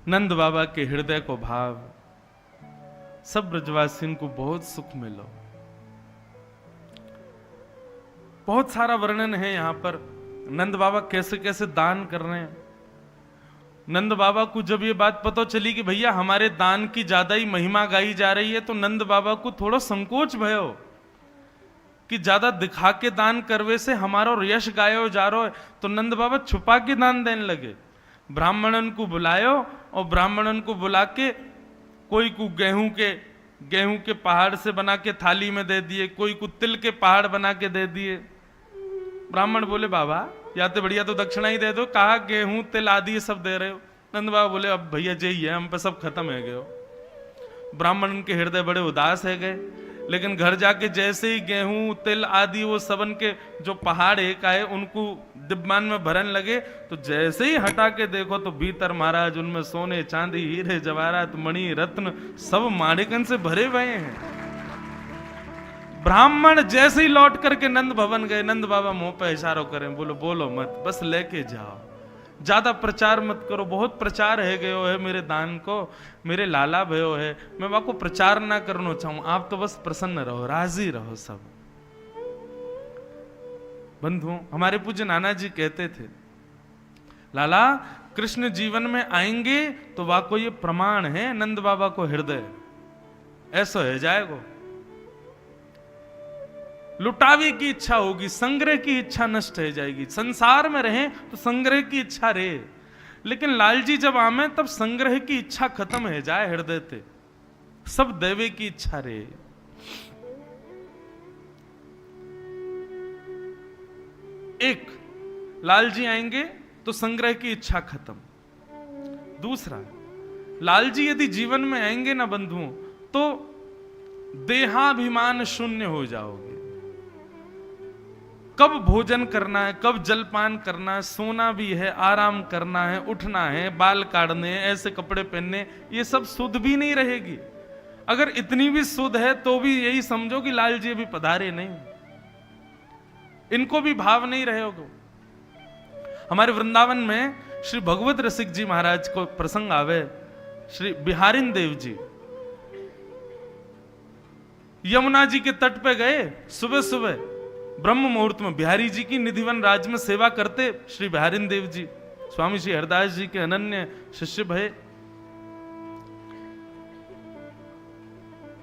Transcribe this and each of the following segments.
नंद बाबा के हृदय को भाव, सब ब्रजवासियों को बहुत सुख मिलो। बहुत सारा वर्णन है यहां पर, नंद बाबा कैसे कैसे दान कर रहे हैं। नंद बाबा को जब ये बात पता चली कि भैया हमारे दान की ज्यादा ही महिमा गाई जा रही है, तो नंद बाबा को थोड़ा संकोच भयो कि ज्यादा दिखा के दान करवे से हमारा यश गायो जा रहा है। तो नंद बाबा छुपा के दान देने लगे। ब्राह्मणन को बुलायो और ब्राह्मणन को बुला के कोई को गेहूं के पहाड़ से बना के थाली में दे दिए, कोई को तिल के पहाड़ बना के दे दिए। ब्राह्मण बोले बाबा या तो बढ़िया तो दक्षिणा ही दे दो, कहा गेहूं तिल आदि ये सब दे रहे हो। नंद बाबा बोले अब भैया यही है, हम पे सब खत्म है गए। ब्राह्मण के हृदय बड़े उदास है गए, लेकिन घर जाके जैसे ही गेहूं तिल आदि वो सबन के जो पहाड़ एक आए उनको डिब्बान में भरन लगे, तो जैसे ही हटा के देखो तो भीतर महाराज उनमें सोने चांदी हीरे जवाहरात मणि रत्न सब माणिकन से भरे हुए हैं। ब्राह्मण जैसे ही लौट करके नंद भवन गए, नंद बाबा मुंह पे इशारा करें, बोलो बोलो मत, बस लेके जाओ, ज्यादा प्रचार मत करो, बहुत प्रचार है गयो है मेरे दान को, मेरे लाला भयो है, मैं वहां को प्रचार ना करना चाहूं, आप तो बस प्रसन्न रहो, राजी रहो सब। बंधुओं, हमारे पूज्य नाना जी कहते थे, लाला कृष्ण जीवन में आएंगे तो वहां को ये प्रमाण है नंद बाबा को हृदय ऐसा है जाएगो। लुटावे की इच्छा होगी, संग्रह की इच्छा नष्ट हो जाएगी। संसार में रहें तो संग्रह की इच्छा रहे, लेकिन लालजी जब आमे तब संग्रह की इच्छा खत्म है जाए हृदय ते, सब देवे की इच्छा रहे। एक, लालजी आएंगे तो संग्रह की इच्छा खत्म। दूसरा, लालजी यदि जीवन में आएंगे ना बंधुओं तो देहाभिमान शून्य हो जाओगे। कब भोजन करना है, कब जलपान करना है, सोना भी है, आराम करना है, उठना है, बाल काटने हैं, ऐसे कपड़े पहनने, ये सब सुध भी नहीं रहेगी। अगर इतनी भी सुध है तो भी यही समझो कि लाल जी अभी पधारे नहीं, इनको भी भाव नहीं रहेगा। हमारे वृंदावन में श्री भगवत रसिक जी महाराज को प्रसंग आवे, श्री बिहारिन देव जी यमुना जी के तट पे गए, सुबह सुबह ब्रह्म मुहूर्त में बिहारी जी की निधिवन राज में सेवा करते श्री बिहारिन देव जी स्वामी श्री हरदास जी के अनन्य शिष्य भय।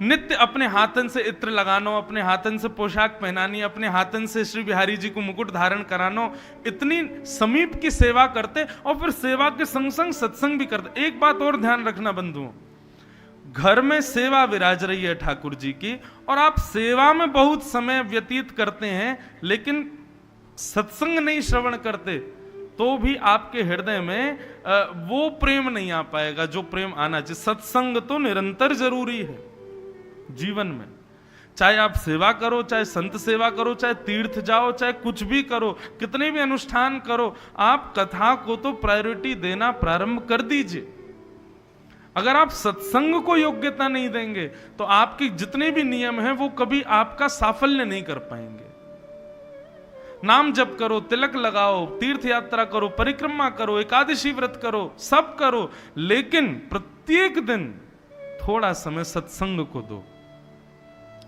नित्य अपने हाथन से इत्र लगानो, अपने हाथन से पोशाक पहनानी, अपने हाथन से श्री बिहारी जी को मुकुट धारण करानो, इतनी समीप की सेवा करते और फिर सेवा के संग संग सत्संग भी करते। एक बात और ध्यान रखना बंधुओं, घर में सेवा विराज रही है ठाकुर जी की और आप सेवा में बहुत समय व्यतीत करते हैं लेकिन सत्संग नहीं श्रवण करते, तो भी आपके हृदय में वो प्रेम नहीं आ पाएगा जो प्रेम आना चाहिए। सत्संग तो निरंतर जरूरी है जीवन में, चाहे आप सेवा करो, चाहे संत सेवा करो, चाहे तीर्थ जाओ, चाहे कुछ भी करो, कितने भी अनुष्ठान करो, आप कथा को तो प्रायोरिटी देना प्रारंभ कर दीजिए। अगर आप सत्संग को योग्यता नहीं देंगे तो आपके जितने भी नियम हैं वो कभी आपका साफल्य नहीं कर पाएंगे। नाम जप करो, तिलक लगाओ, तीर्थ यात्रा करो, परिक्रमा करो, एकादशी व्रत करो, सब करो, लेकिन प्रत्येक दिन थोड़ा समय सत्संग को दो।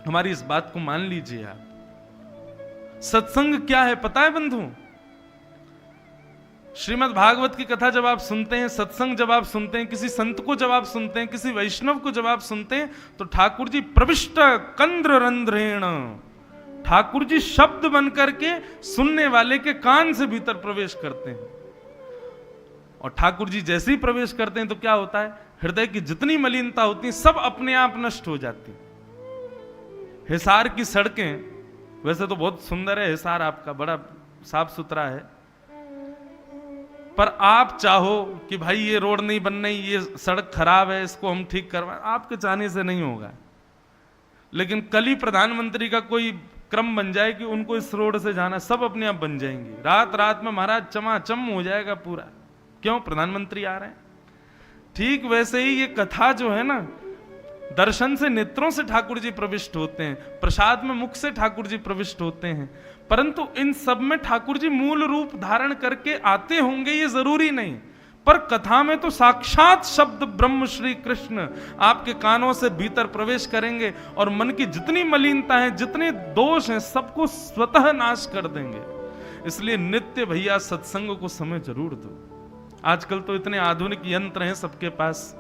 हमारी इस बात को मान लीजिए आप। सत्संग क्या है पता है बंधु? श्रीमद् भागवत की कथा जब आप सुनते हैं, सत्संग जब आप सुनते हैं, किसी संत को जब आप सुनते हैं, किसी वैष्णव को जब आप सुनते हैं, तो ठाकुर जी प्रविष्ट कंद्र रंध्रेण, ठाकुर जी शब्द बन करके सुनने वाले के कान से भीतर प्रवेश करते हैं। और ठाकुर जी जैसे ही प्रवेश करते हैं तो क्या होता है, हृदय की जितनी मलिनता होती है सब अपने आप नष्ट हो जाती। हिसार की सड़कें वैसे तो बहुत सुंदर है, हिसार आपका बड़ा साफ सुथरा है, पर आप चाहो कि भाई ये रोड नहीं बन रही, ये सड़क खराब है, इसको हम ठीक करवाएं, आपके चाहने से नहीं होगा। लेकिन कल ही प्रधानमंत्री का कोई क्रम बन जाए कि उनको इस रोड से जाना, सब अपने आप बन जाएंगे। रात रात में महाराज चमाचम हो जाएगा पूरा। क्यों? प्रधानमंत्री आ रहे हैं। ठीक वैसे ही ये कथा जो है ना, दर्शन से नेत्रों से ठाकुर जी प्रविष्ट होते हैं, प्रसाद में मुख से ठाकुर जी प्रविष्ट होते हैं, परंतु इन सब में ठाकुर जी मूल रूप धारण करके आते होंगे ये जरूरी नहीं, पर कथा में तो साक्षात शब्द ब्रह्म श्री कृष्ण आपके कानों से भीतर प्रवेश करेंगे और मन की जितनी मलिनता है, जितने दोष हैं, सबको स्वतः नाश कर देंगे। इसलिए नित्य भैया सत्संग को समय जरूर दो। आजकल तो इतने आधुनिक यंत्र हैं सबके पास,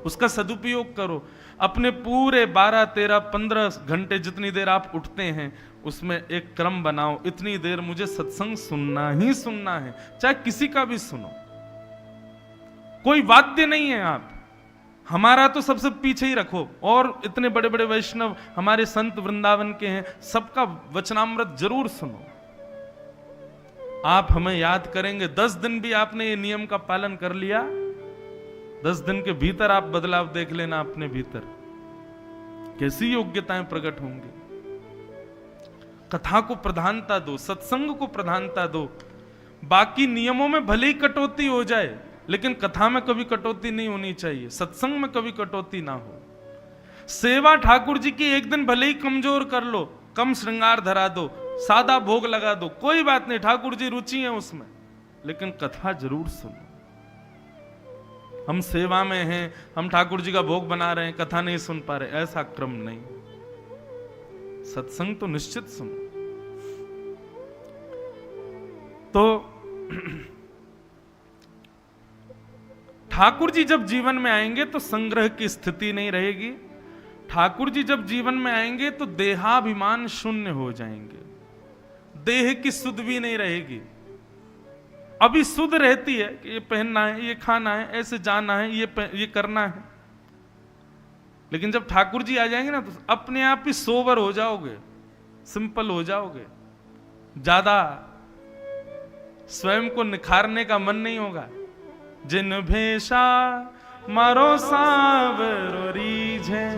उसका सदुपयोग करो। अपने पूरे 12, 13, 15 घंटे जितनी देर आप उठते हैं उसमें एक क्रम बनाओ, इतनी देर मुझे सत्संग सुनना ही सुनना है, चाहे किसी का भी सुनो। कोई वाद्य नहीं है, आप हमारा तो सबसे पीछे ही रखो। और इतने बड़े बड़े वैष्णव हमारे संत वृंदावन के हैं, सबका वचनामृत जरूर सुनो। आप हमें याद करेंगे। 10 दिन भी आपने ये नियम का पालन कर लिया, 10 दिन के भीतर आप बदलाव देख लेना अपने भीतर, कैसी योग्यताएं प्रकट होंगी। कथा को प्रधानता दो, सत्संग को प्रधानता दो। बाकी नियमों में भले ही कटौती हो जाए, लेकिन कथा में कभी कटौती नहीं होनी चाहिए, सत्संग में कभी कटौती ना हो। सेवा ठाकुर जी की एक दिन भले ही कमजोर कर लो, कम श्रृंगार धरा दो, सादा भोग लगा दो, कोई बात नहीं, ठाकुर जी रुचि है उसमें, लेकिन कथा जरूर सुनो। हम सेवा में हैं, हम ठाकुर जी का भोग बना रहे हैं, कथा नहीं सुन पा रहे, ऐसा क्रम नहीं। सत्संग तो निश्चित सुनो। तो ठाकुर जी जब जीवन में आएंगे तो संग्रह की स्थिति नहीं रहेगी। ठाकुर जी जब जीवन में आएंगे तो देहाभिमान शून्य हो जाएंगे, देह की सुध भी नहीं रहेगी। अभी सुध रहती है कि ये पहनना है, ये खाना है, ऐसे जाना है, ये करना है, लेकिन जब ठाकुर जी आ जाएंगे ना तो अपने आप ही सोबर हो जाओगे, सिंपल हो जाओगे, ज्यादा स्वयं को निखारने का मन नहीं होगा। जिन भेषा मारो सावरो रीझे,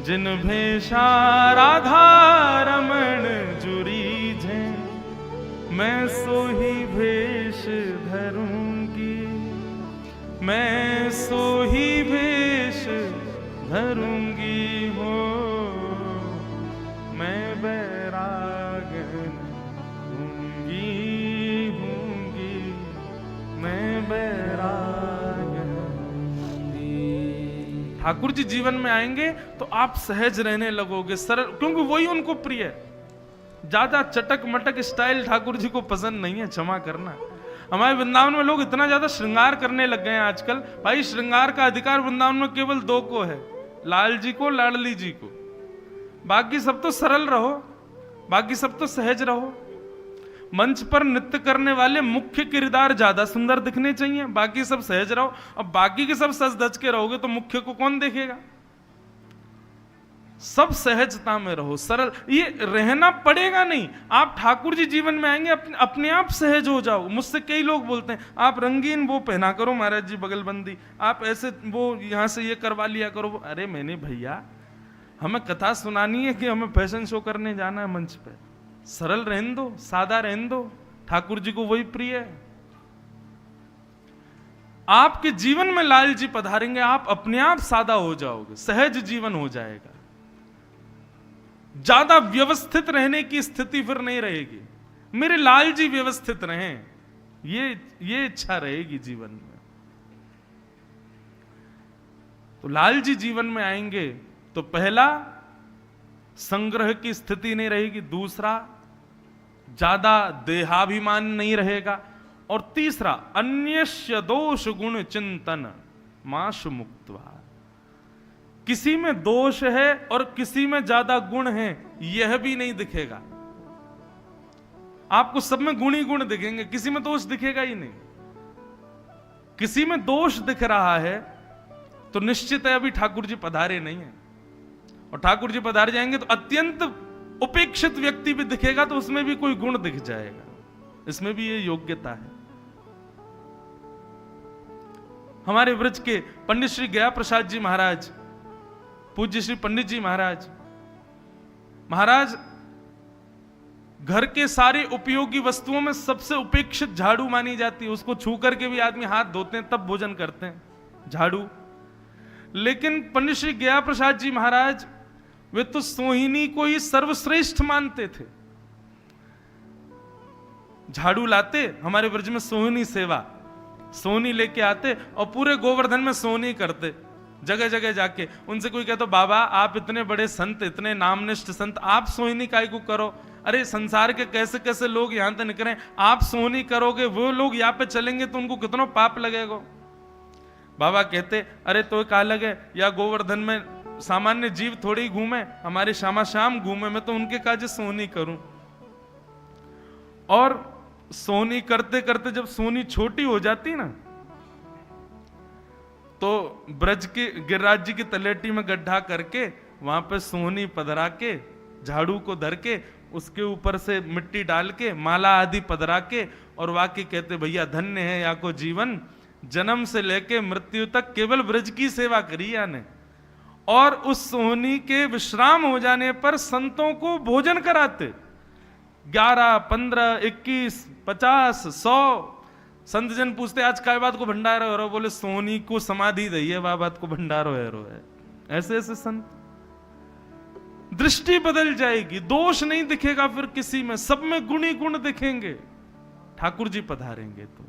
जिन भेषा राधा रमण जुरीझे, मैं सोही भेष धरूंगी, मैं सोही भेष धरूंगी हो, मैं बैरागन हूंगी, मैं बैरागन। ठाकुर जी जीवन में आएंगे तो आप सहज रहने लगोगे, सरल, क्योंकि वही उनको प्रिय है। ज्यादा चटक मटक स्टाइल ठाकुर जी को पसंद नहीं है, क्षमा करना। हमारे वृंदावन में लोग इतना ज्यादा श्रृंगार करने लग गए हैं आजकल। भाई श्रृंगार का अधिकार वृंदावन में केवल 2 को है, लाल जी को, लाडली जी को। बाकी सब तो सरल रहो, बाकी सब तो सहज रहो। मंच पर नृत्य करने वाले मुख्य किरदार ज्यादा सुंदर दिखने चाहिए, बाकी सब सहज रहो। अब बाकी के सब सज धज के रहोगे तो मुख्य को कौन देखेगा? सब सहजता में रहो, सरल, ये रहना पड़ेगा नहीं। आप ठाकुर जी जीवन में आएंगे, अपने आप सहज हो जाओ। मुझसे कई लोग बोलते हैं आप रंगीन वो पहना करो महाराज जी, बगलबंदी, आप ऐसे वो यहां से ये करवा लिया करो। अरे मैंने भैया, हमें कथा सुनानी है कि हमें फैशन शो करने जाना है मंच पे? सरल रहने दो, सादा रहने दो, ठाकुर जी को वही प्रिय है। आपके जीवन में लाल जी पधारेंगे, आप अपने आप सादा हो जाओगे, सहज जीवन हो जाएगा। ज्यादा व्यवस्थित रहने की स्थिति फिर नहीं रहेगी। मेरे लाल जी व्यवस्थित रहें, ये इच्छा रहेगी जीवन में। तो लाल जी जीवन में आएंगे तो पहला, संग्रह की स्थिति नहीं रहेगी, दूसरा ज्यादा देहाभिमान नहीं रहेगा, और तीसरा अन्यस्य दोष गुण चिंतन माशु मुक्त्वा। किसी में दोष है और किसी में ज्यादा गुण है, यह भी नहीं दिखेगा। आपको सब में गुण ही गुण दिखेंगे, किसी में दोष दिखेगा ही नहीं। किसी में दोष दिख रहा है तो निश्चित है अभी ठाकुर जी पधारे नहीं है, और ठाकुर जी पधार जाएंगे तो अत्यंत उपेक्षित व्यक्ति भी दिखेगा तो उसमें भी कोई गुण दिख जाएगा। इसमें भी ये योग्यता है। हमारे व्रज के पंडित श्री गया प्रसाद जी महाराज, पूज्य श्री पंडित जी महाराज, घर के सारे उपयोगी वस्तुओं में सबसे उपेक्षित झाड़ू मानी जाती है। उसको छू करके भी आदमी हाथ धोते हैं तब भोजन करते हैं, झाड़ू। लेकिन पंडित श्री गया प्रसाद जी महाराज, वे तो सोहिनी को ही सर्वश्रेष्ठ मानते थे। झाड़ू लाते, हमारे व्रज में सोहिनी सेवा, सोनी लेके आते और पूरे गोवर्धन में सोनी करते, जगह जगह जाके। उनसे कोई कहता बाबा आप इतने बड़े संत, इतने नामनिष्ठ संत, आप सोनी काय को करो? अरे संसार के कैसे कैसे लोग यहां तक निकले, आप सोनी करोगे, वो लोग यहाँ पे चलेंगे तो उनको कितना पाप लगेगा। बाबा कहते अरे तो क्या लगे, या गोवर्धन में सामान्य जीव थोड़ी घूमे, हमारे श्यामा श्याम घूमे, मैं तो उनके काज सोनी करूं। और सोनी करते करते जब सोनी छोटी हो जाती ना, तो ब्रज के गिरिराज जी की तलेटी में गड्ढा करके वहां पे सोनी पधरा के, झाड़ू को धर के, उसके ऊपर से मिट्टी डाल के, माला आदि पधरा के, और वाकई कहते भैया धन्य है या को जीवन, जन्म से लेके मृत्यु तक केवल ब्रज की सेवा करी याने। और उस सोनी के विश्राम हो जाने पर संतों को भोजन कराते, 11, 15, 21, 50, 100 संत जन पूछते आज काय बात को भंडारो है रो, बोले सोनी को समाधि दई है, वह बात को भंडारो है रो है। ऐसे ऐसे संत, दृष्टि बदल जाएगी, दोष नहीं दिखेगा फिर किसी में, सब में गुण ही गुण दिखेंगे, ठाकुर जी पधारेंगे तो।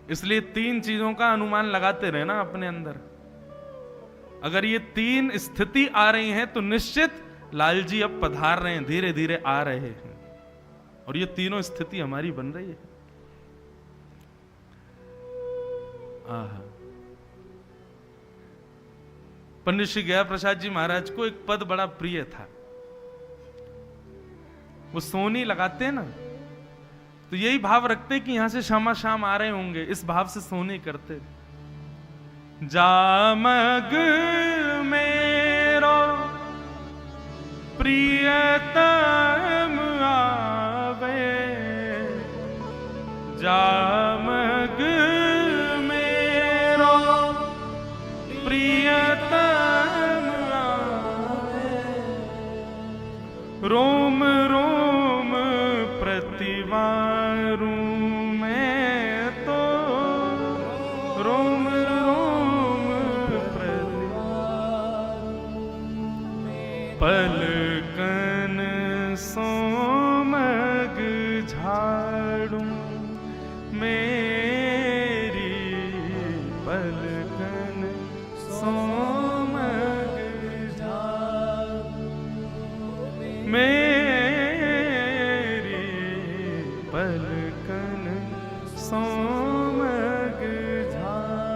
इसलिए 3 चीजों का अनुमान लगाते रहे ना अपने अंदर। अगर ये 3 स्थिति आ रही हैं तो निश्चित लाल जी अब पधार रहे हैं, धीरे धीरे आ रहे हैं, और ये तीनों स्थिति हमारी बन रही है। पंडित श्री गया प्रसाद जी महाराज को एक पद बड़ा प्रिय था। वो सोनी लगाते हैं ना, तो यही भाव रखते कि यहां से श्यामा श्याम आ रहे होंगे, इस भाव से सोनी करते। जामग मेरो प्रियतम आवे, जामग मेरो प्रियतम आवे, रोम रोम प्रतिवारू मैं तो, रोम रोम पलकन सोमग झाड़ू मेरी, पलकन सोमग झाड़ू मेरी, पलकन सोमग झाड़ू।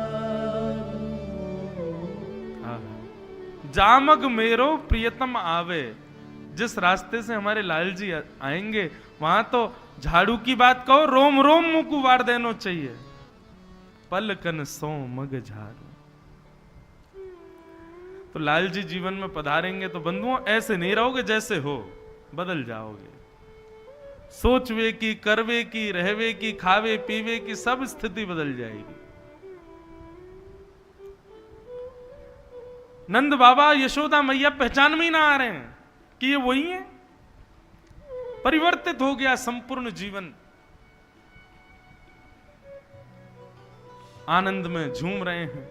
जामग मेरो प्रियतम आवे, जिस रास्ते से हमारे लाल जी आएंगे वहां तो झाड़ू की बात कहो, रोम रोम मुंह को वार देना चाहिए, पलकन सोमग झाड़ू। तो लाल जी जीवन में पधारेंगे तो बंधुओं ऐसे नहीं रहोगे जैसे हो, बदल जाओगे। सोचवे की, करवे की, रहवे की, खावे पीवे की, सब स्थिति बदल जाएगी। नंद बाबा यशोदा मैया पहचान में ही ना आ रहे हैं कि ये वही है। परिवर्तित हो गया संपूर्ण जीवन, आनंद में झूम रहे हैं।